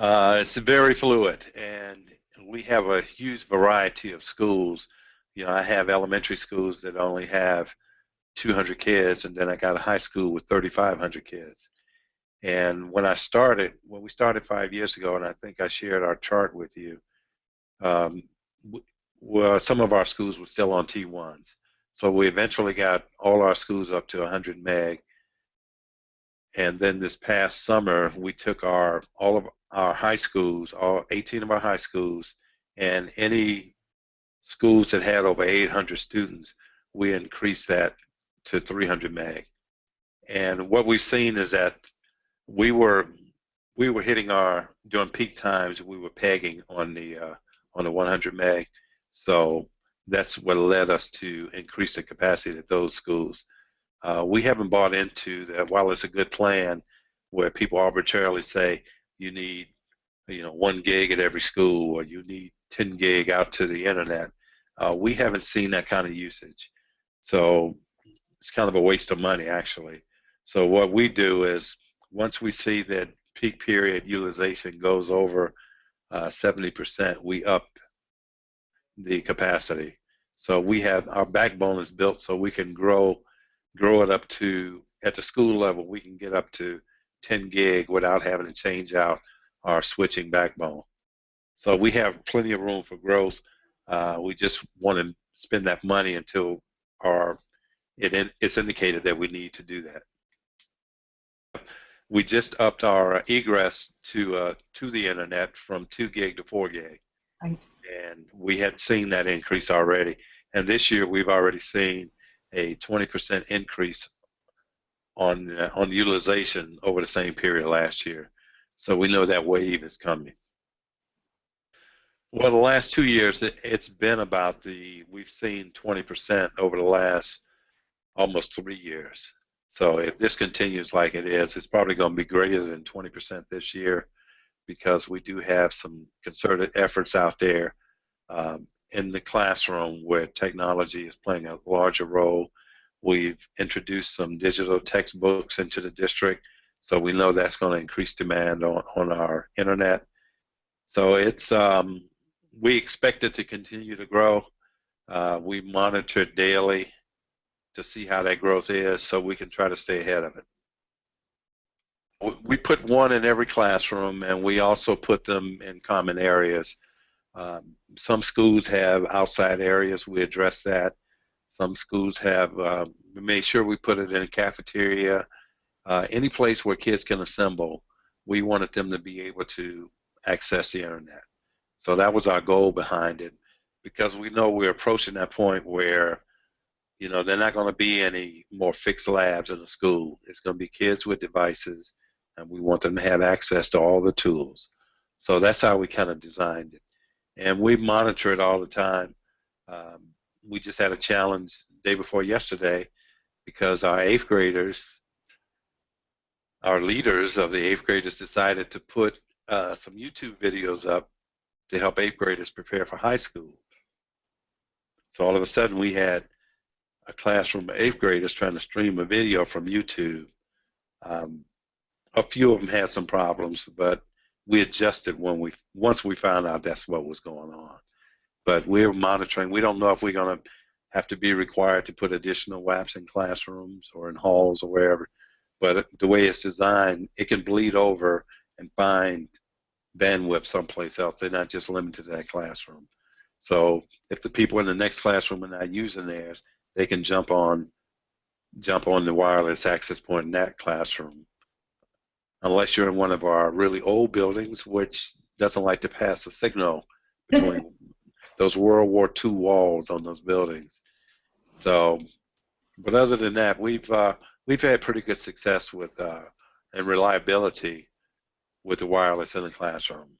It's very fluid, and we have a huge variety of schools. I have elementary schools that only have 200 kids, and then I got a high school with 3,500 kids. And when we started 5 years ago, and I think I shared our chart with you, um, well, some of our schools were still on T1s. So we eventually got all our schools up to 100 meg. And then this past summer, we took all of our high schools, all 18 of our high schools, and any schools that had over 800 students, we increased that to 300 meg. And what we've seen is that we were hitting during peak times, we were pegging on the 100 meg. So that's what led us to increase the capacity at those schools. We haven't bought into that. While it's a good plan where people arbitrarily say you need 1 gig at every school, or you need 10 gig out to the internet, we haven't seen that kind of usage. So it's kind of a waste of money, actually. So what we do is, once we see that peak period utilization goes over 70%, we up the capacity. So our backbone is built so we can grow it up to, at the school level, we can get up to 10 gig without having to change out our switching backbone. So we have plenty of room for growth. We just want to spend that money until it's indicated that we need to do that. We just upped our egress to the internet from 2 gig to 4 gig. Right. And we had seen that increase already. And this year we've already seen a 20% increase on the utilization over the same period last year. So we know that wave is coming. Well, the last 2 years, it's been about we've seen 20% over the last almost 3 years. So if this continues like it is, it's probably going to be greater than 20% this year, because we do have some concerted efforts out there in the classroom where technology is playing a larger role. We've introduced some digital textbooks into the district, so we know that's going to increase demand on our internet. So we expect it to continue to grow. We monitor it daily to see how that growth is, so we can try to stay ahead of it. We put one in every classroom, and we also put them in common areas. Some schools have outside areas. We address that. Some schools have, we made sure we put it in a cafeteria. Any place where kids can assemble, we wanted them to be able to access the internet. So that was our goal behind it, because we know we're approaching that point where they're not going to be any more fixed labs in the school. It's going to be kids with devices, and we want them to have access to all the tools. So that's how we kind of designed it. And we monitor it all the time. We just had a challenge day before yesterday, because our 8th graders, our leaders of the 8th graders, decided to put some YouTube videos up to help 8th graders prepare for high school. So all of a sudden we had a classroom of 8th graders trying to stream a video from YouTube. A few of them had some problems, but we adjusted once we found out that's what was going on. But we're monitoring. We don't know if we're going to have to be required to put additional WAPs in classrooms or in halls or wherever. But the way it's designed, it can bleed over and find bandwidth someplace else. They're not just limited to that classroom. So if the people in the next classroom are not using theirs, they can jump on the wireless access point in that classroom. Unless you're in one of our really old buildings, which doesn't like to pass a signal between those World War II walls on those buildings. So, but other than that, we've had pretty good success with and reliability with the wireless in the classroom.